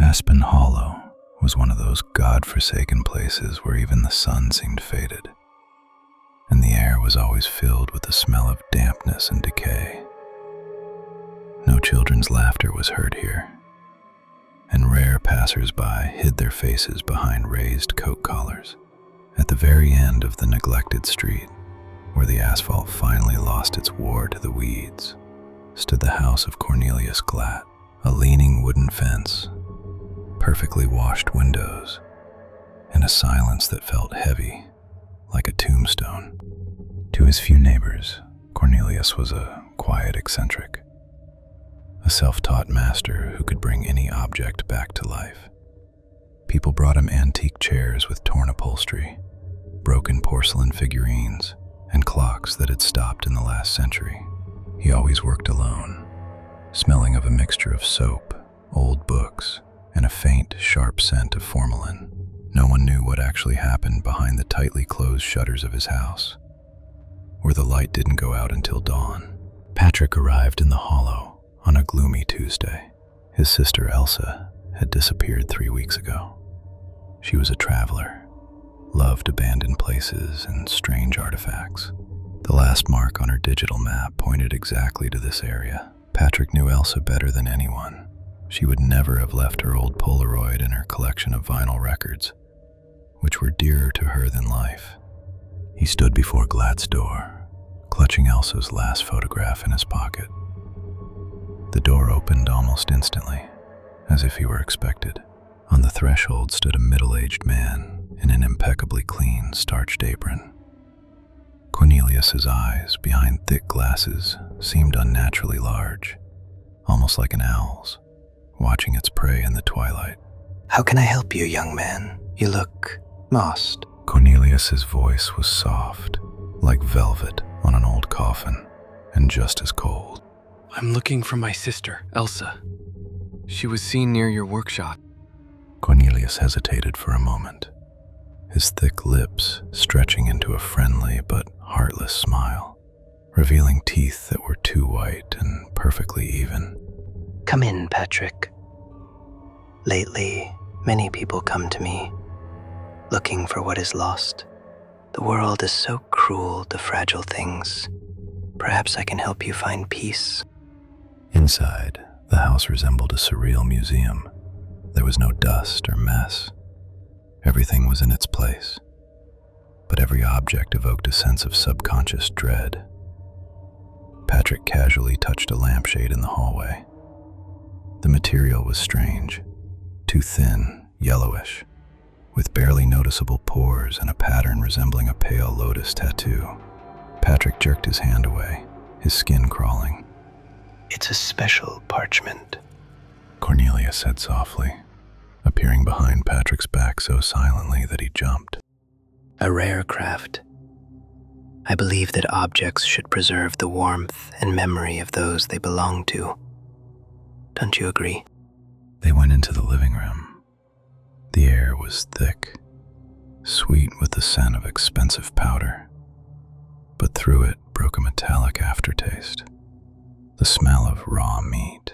Aspen Hollow was one of those god-forsaken places where even the sun seemed faded, and the air was always filled with the smell of dampness and decay. No children's laughter was heard here, and rare passers-by hid their faces behind raised coat collars. At the very end of the neglected street, where the asphalt finally lost its war to the weeds, stood the house of Cornelius Glatt, a leaning wooden fence, perfectly washed windows, and a silence that felt heavy, like a tombstone. To his few neighbors, Cornelius was a quiet eccentric, a self-taught master who could bring any object back to life. People brought him antique chairs with torn upholstery, broken porcelain figurines, and clocks that had stopped in the last century. He always worked alone, smelling of a mixture of soap, old books, and a faint, sharp scent of formalin. No one knew what actually happened behind the tightly closed shutters of his house, where the light didn't go out until dawn. Patrick arrived in the hollow on a gloomy Tuesday. His sister Elsa had disappeared 3 weeks ago. She was a traveler, loved abandoned places and strange artifacts. The last mark on her digital map pointed exactly to this area. Patrick knew Elsa better than anyone. She would never have left her old Polaroid and her collection of vinyl records, which were dearer to her than life. He stood before Glatt's door, clutching Elsa's last photograph in his pocket. The door opened almost instantly, as if he were expected. On the threshold stood a middle-aged man in an impeccably clean, starched apron. Cornelius's eyes, behind thick glasses, seemed unnaturally large, almost like an owl's, watching its prey in the twilight. "How can I help you, young man? You look lost." Cornelius's voice was soft, like velvet on an old coffin, and just as cold. "I'm looking for my sister, Elsa. She was seen near your workshop." Cornelius hesitated for a moment, his thick lips stretching into a friendly but heartless smile, revealing teeth that were too white and perfectly even. "Come in, Patrick. Lately, many people come to me, looking for what is lost. The world is so cruel to fragile things. Perhaps I can help you find peace." Inside, the house resembled a surreal museum. There was no dust or mess. Everything was in its place, but every object evoked a sense of subconscious dread. Patrick casually touched a lampshade in the hallway. The material was strange, too thin, yellowish, with barely noticeable pores and a pattern resembling a pale lotus tattoo. Patrick jerked his hand away, his skin crawling. "It's a special parchment," Cornelius said softly, appearing behind Patrick's back so silently that he jumped. "A rare craft. I believe that objects should preserve the warmth and memory of those they belong to. Don't you agree?" They went into the living room. The air was thick, sweet with the scent of expensive powder, but through it broke a metallic aftertaste, the smell of raw meat.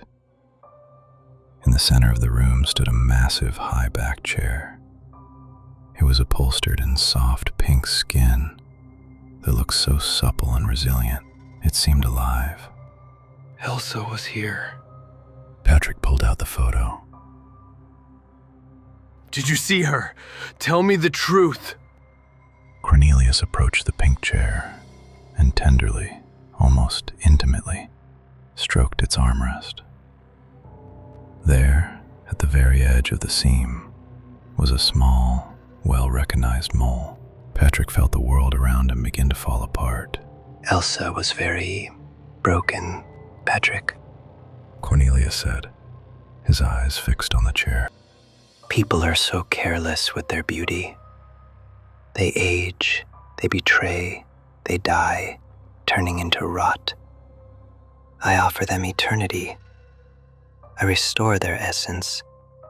In the center of the room stood a massive high-backed chair. It was upholstered in soft pink skin that looked so supple and resilient, it seemed alive. "Elsa was here." Patrick pulled out the photo. "Did you see her? Tell me the truth." Cornelius approached the pink chair and tenderly, almost intimately, stroked its armrest. There, at the very edge of the seam, was a small, well-recognized mole. Patrick felt the world around him begin to fall apart. "Elsa was very broken, Patrick." Cornelius said, his eyes fixed on the chair. "People are so careless with their beauty. They age, they betray, they die, turning into rot. I offer them eternity. I restore their essence,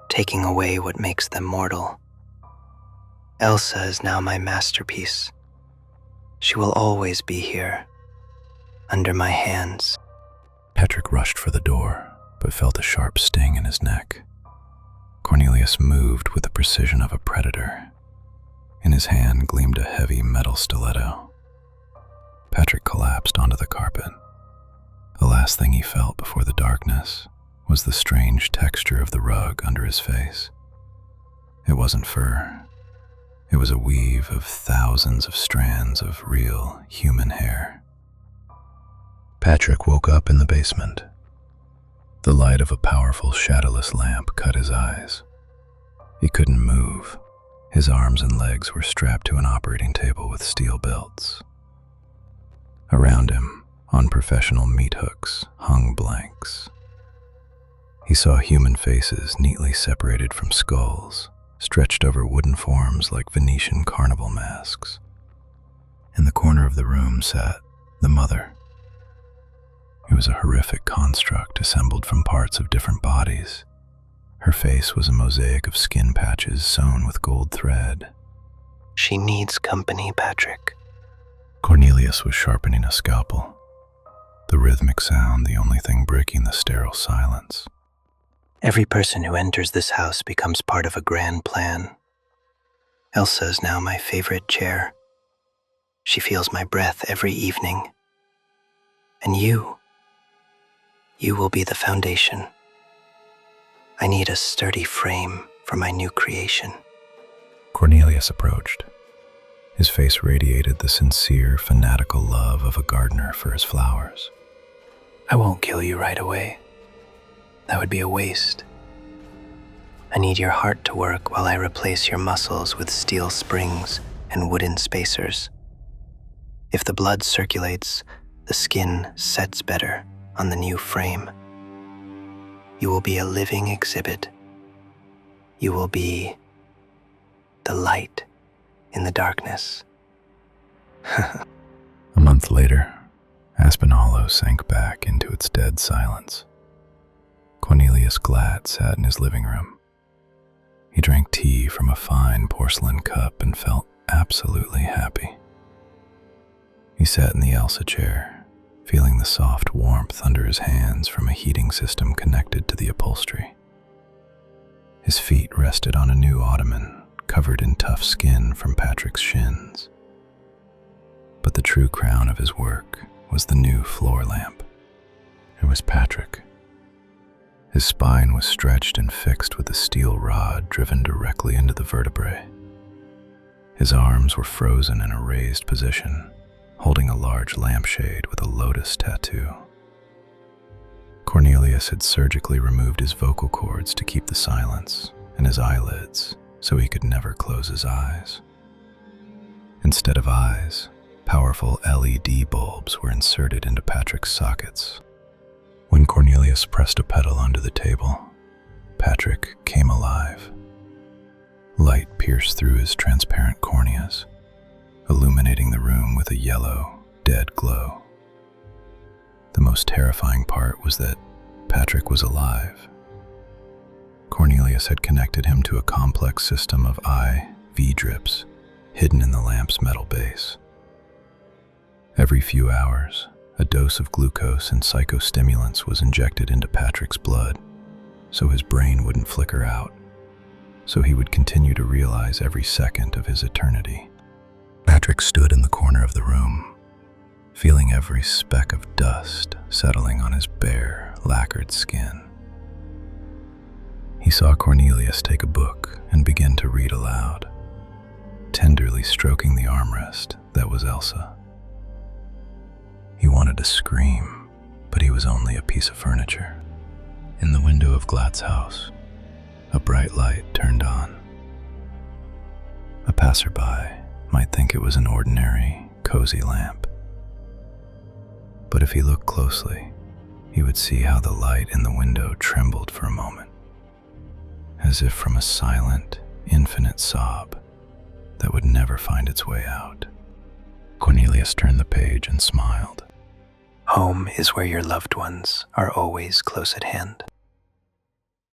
taking away what makes them mortal. Elsa is now my masterpiece. She will always be here, under my hands." Patrick rushed for the door, but felt a sharp sting in his neck. Cornelius moved with the precision of a predator. In his hand gleamed a heavy metal stiletto. Patrick collapsed onto the carpet. The last thing he felt before the darkness was the strange texture of the rug under his face. It wasn't fur. It was a weave of thousands of strands of real human hair. Patrick woke up in the basement. The light of a powerful shadowless lamp cut his eyes. He couldn't move. His arms and legs were strapped to an operating table with steel belts. Around him, on professional meat hooks, hung blanks. He saw human faces neatly separated from skulls, stretched over wooden forms like Venetian carnival masks. In the corner of the room sat the mother. It was a horrific construct assembled from parts of different bodies. Her face was a mosaic of skin patches sewn with gold thread. She needs company, Patrick. Cornelius was sharpening a scalpel, the rhythmic sound the only thing breaking the sterile silence. Every person who enters this house becomes part of a grand plan. Elsa is now my favorite chair. She feels my breath every evening. And you will be the foundation. I need a sturdy frame for my new creation. Cornelius approached. His face radiated the sincere, fanatical love of a gardener for his flowers. I won't kill you right away. That would be a waste. I need your heart to work while I replace your muscles with steel springs and wooden spacers. If the blood circulates, the skin sets better on the new frame. You will be a living exhibit. You will be the light in the darkness. A month later, Aspen Hollow sank back into its dead silence. Cornelius Glatt sat in his living room. He drank tea from a fine porcelain cup and felt absolutely happy. He sat in the Elsa chair, feeling the soft warmth under his hands from a heating system connected to the upholstery. His feet rested on a new ottoman covered in tough skin from Patrick's shins. But the true crown of his work was the new floor lamp. It was Patrick. His spine was stretched and fixed with a steel rod driven directly into the vertebrae. His arms were frozen in a raised position, holding a large lampshade with a lotus tattoo. Cornelius had surgically removed his vocal cords to keep the silence, and his eyelids, so he could never close his eyes. Instead of eyes, powerful LED bulbs were inserted into Patrick's sockets. When Cornelius pressed a pedal onto the table, Patrick came alive. Light pierced through his transparent corneas, illuminating the room with a yellow, dead glow. The most terrifying part was that Patrick was alive. Cornelius had connected him to a complex system of IV drips hidden in the lamp's metal base. Every few hours, a dose of glucose and psychostimulants was injected into Patrick's blood, so his brain wouldn't flicker out, so he would continue to realize every second of his eternity. Patrick stood in the corner of the room, feeling every speck of dust settling on his bare, lacquered skin. He saw Cornelius take a book and begin to read aloud, tenderly stroking the armrest that was Elsa. He wanted to scream, but he was only a piece of furniture. In the window of Glatt's house, a bright light turned on. A passerby might think it was an ordinary, cozy lamp. But if he looked closely, he would see how the light in the window trembled for a moment, as if from a silent, infinite sob that would never find its way out. Cornelius turned the page and smiled. Home is where your loved ones are always close at hand.